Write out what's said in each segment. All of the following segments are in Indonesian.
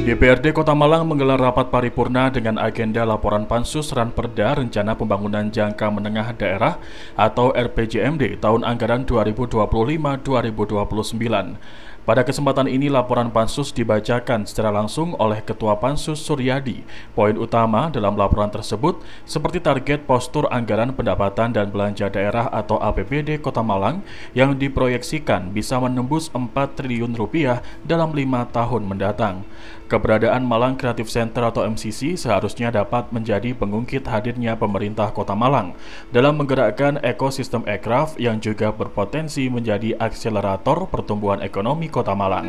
DPRD Kota Malang menggelar rapat paripurna dengan agenda laporan Pansus Ranperda Rencana Pembangunan Jangka Menengah Daerah atau RPJMD tahun anggaran 2025-2029. Pada kesempatan ini laporan Pansus dibacakan secara langsung oleh Ketua Pansus Suryadi. Poin utama dalam laporan tersebut seperti target postur anggaran pendapatan dan belanja daerah atau APBD Kota Malang yang diproyeksikan bisa menembus 4 triliun rupiah dalam 5 tahun mendatang. Keberadaan Malang Creative Center atau MCC seharusnya dapat menjadi pengungkit hadirnya pemerintah Kota Malang dalam menggerakkan ekosistem aircraft yang juga berpotensi menjadi akselerator pertumbuhan ekonomi Kota Malang.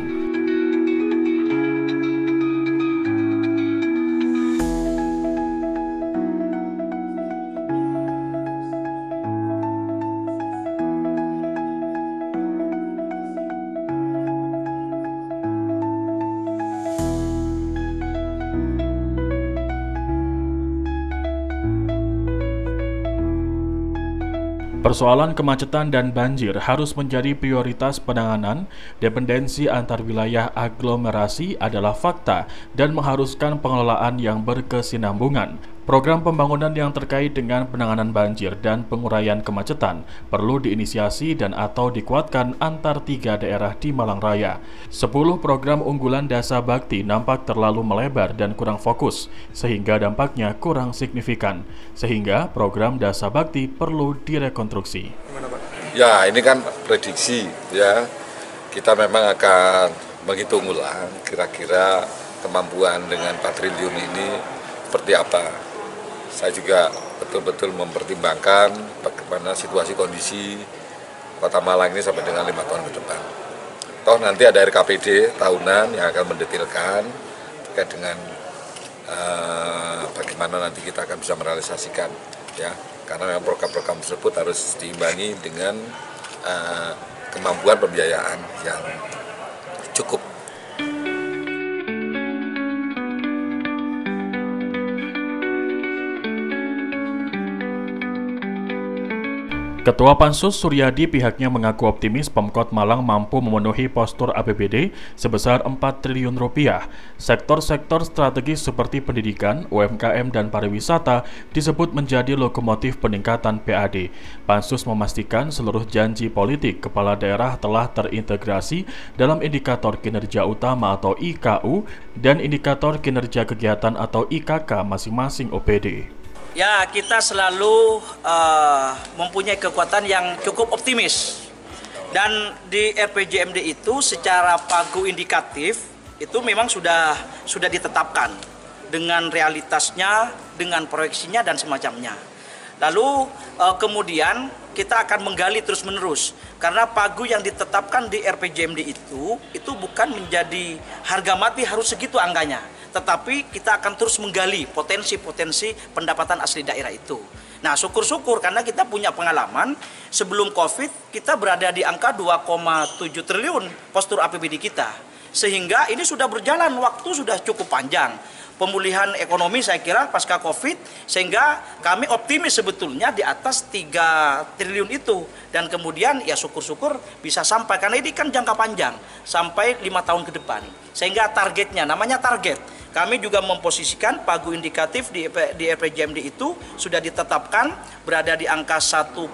Persoalan kemacetan dan banjir harus menjadi prioritas penanganan. Dependensi antar wilayah aglomerasi adalah fakta dan mengharuskan pengelolaan yang berkesinambungan. Program pembangunan yang terkait dengan penanganan banjir dan penguraian kemacetan perlu diinisiasi dan atau dikuatkan antar 3 daerah di Malang Raya. 10 program unggulan Dasa Bakti nampak terlalu melebar dan kurang fokus, sehingga dampaknya kurang signifikan. Sehingga program Dasa Bakti perlu direkonstruksi. Ya, ini kan prediksi ya. Kita memang akan menghitung ulang kira-kira kemampuan dengan 4 triliun ini seperti apa. Saya juga betul-betul mempertimbangkan bagaimana situasi kondisi Kota Malang ini sampai dengan 5 tahun ke depan. Toh nanti ada RKPD tahunan yang akan mendetailkan terkait dengan bagaimana nanti kita akan bisa merealisasikan, ya. Karena memang program-program tersebut harus diimbangi dengan kemampuan pembiayaan yang cukup. Ketua Pansus Suryadi pihaknya mengaku optimis Pemkot Malang mampu memenuhi postur APBD sebesar 4 triliun rupiah. Sektor-sektor strategis seperti pendidikan, UMKM, dan pariwisata disebut menjadi lokomotif peningkatan PAD. Pansus memastikan seluruh janji politik kepala daerah telah terintegrasi dalam indikator kinerja utama atau IKU dan indikator kinerja kegiatan atau IKK masing-masing OPD. Ya, kita selalu mempunyai kekuatan yang cukup optimis. Dan di RPJMD itu secara pagu indikatif itu memang sudah ditetapkan dengan realitasnya, dengan proyeksinya dan semacamnya. Lalu kemudian kita akan menggali terus-menerus karena pagu yang ditetapkan di RPJMD itu bukan menjadi harga mati harus segitu angkanya. Tetapi kita akan terus menggali potensi-potensi pendapatan asli daerah itu. Nah, syukur-syukur karena kita punya pengalaman sebelum COVID kita berada di angka 2,7 triliun postur APBD kita. Sehingga ini sudah berjalan waktu sudah cukup panjang. Pemulihan ekonomi saya kira pasca COVID sehingga kami optimis sebetulnya di atas 3 triliun itu dan kemudian ya syukur-syukur bisa sampai karena ini kan jangka panjang sampai 5 tahun ke depan sehingga targetnya namanya target kami juga memposisikan pagu indikatif di RPJMD itu sudah ditetapkan berada di angka 1,1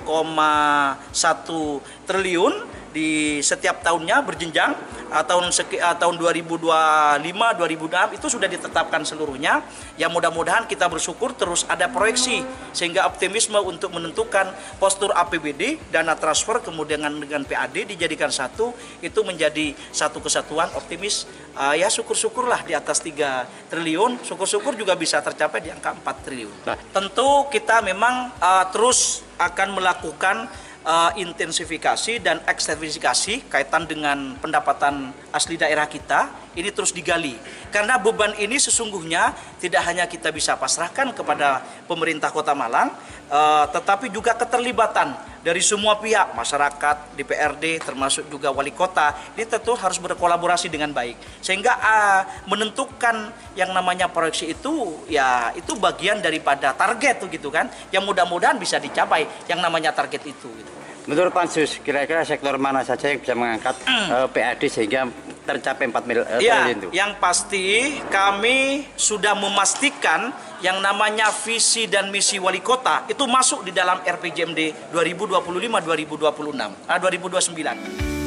triliun di setiap tahunnya berjenjang tahun 2025, 2026 itu sudah ditetapkan seluruhnya. Ya mudah-mudahan kita bersyukur terus ada proyeksi sehingga optimisme untuk menentukan postur APBD, dana transfer kemudian dengan PAD dijadikan satu itu menjadi satu kesatuan optimis. Ya syukur-syukurlah di atas 3 triliun, syukur-syukur juga bisa tercapai di angka 4 triliun. Tentu kita memang terus akan melakukan intensifikasi dan ekstensifikasi kaitan dengan pendapatan asli daerah kita ini terus digali karena beban ini sesungguhnya tidak hanya kita bisa pasrahkan kepada pemerintah Kota Malang tetapi juga keterlibatan dari semua pihak masyarakat, DPRD termasuk juga wali kota ini tentu harus berkolaborasi dengan baik sehingga menentukan yang namanya proyeksi itu ya itu bagian daripada target gitu kan yang mudah-mudahan bisa dicapai yang namanya target itu gitu. Menurut Pansus, kira-kira sektor mana saja yang bisa mengangkat PAD sehingga tercapai 4 triliun itu? Yang pasti kami sudah memastikan yang namanya visi dan misi wali kota itu masuk di dalam RPJMD 2025-2029.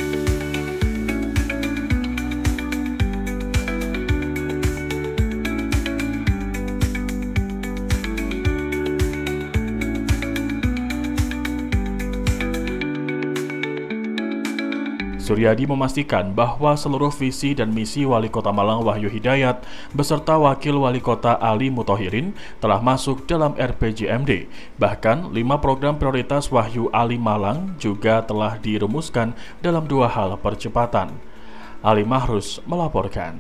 Suryadi memastikan bahwa seluruh visi dan misi Wali Kota Malang Wahyu Hidayat beserta Wakil Wali Kota Ali Muthohirin telah masuk dalam RPJMD. Bahkan 5 program prioritas Wahyu Ali Malang juga telah dirumuskan dalam 2 hal percepatan. Ali Mahrus melaporkan.